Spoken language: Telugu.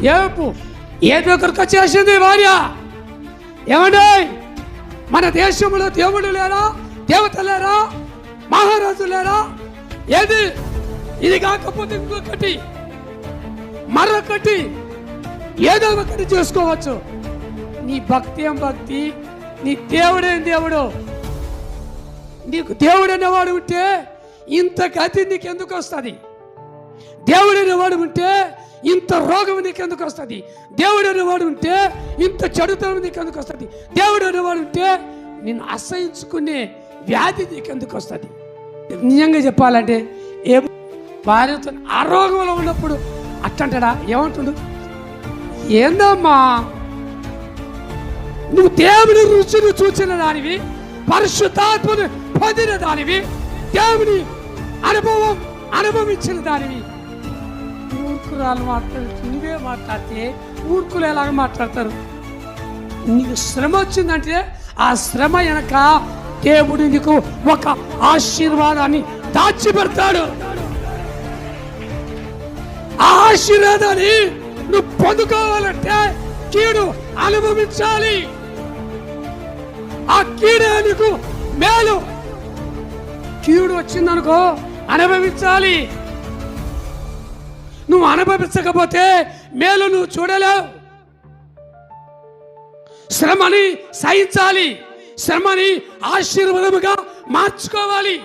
దగ్గరకు వచ్చేసింది భార్య. ఏమండి, మన దేశంలో దేవుడు లేరా, దేవత లేరా, మహారాజు లేరా? ఏది ఇది కాకపోతే ఇంకొకటి మరొకటి ఏదో ఒకటి చేసుకోవచ్చు. నీ భక్తి ఏం భక్తి, నీ దేవుడేం దేవుడు. నీకు దేవుడు అనేవాడు ఉంటే ఇంత గతి నీకెందుకు వస్తుంది? దేవుడు అనేవాడు ఉంటే ఇంత రోగం నీకెందుకు వస్తుంది? దేవుడు అనేవాడు ఉంటే ఇంత చెడుతనం నీకెందుకు వస్తుంది? దేవుడు అనేవాడు ఉంటే నిన్ను అసహించుకునే వ్యాధి నీకెందుకు వస్తుంది? నిజంగా చెప్పాలంటే ఏ భార్యతో ఆరోగ్యంలో ఉన్నప్పుడు అట్టంటాడా? ఏమంటుండు? ఏందమ్మా, నువ్వు దేవుని రుచిని చూసిన దానివి, పరిశుద్ధాత్మను పొందిన దానివి, దేవుని అనుభవించిన దానివి. మూర్ఖురాలు మాట్లాడుతూ నువ్వే మాట్లాడితే మూర్ఖులు ఎలాగ మాట్లాడతారు? నీకు శ్రమ వచ్చిందంటే ఆ శ్రమ వెనక దేవుడు నీకు ఒక ఆశీర్వాదాన్ని దాచిపెడతాడు. ఆ ఆశీర్వాదాన్ని నువ్వు పొందుకోవాలంటే కీడు అనుభవించాలి. ఆ కీడే నీకు మేలు. కీడు వచ్చిందనుకో అనుభవించాలి. నువ్వు అనుభవించకపోతే మేలు నువ్వు చూడలేవు. శ్రమని సహించాలి, శ్రమని ఆశీర్వాదముగా మార్చుకోవాలి.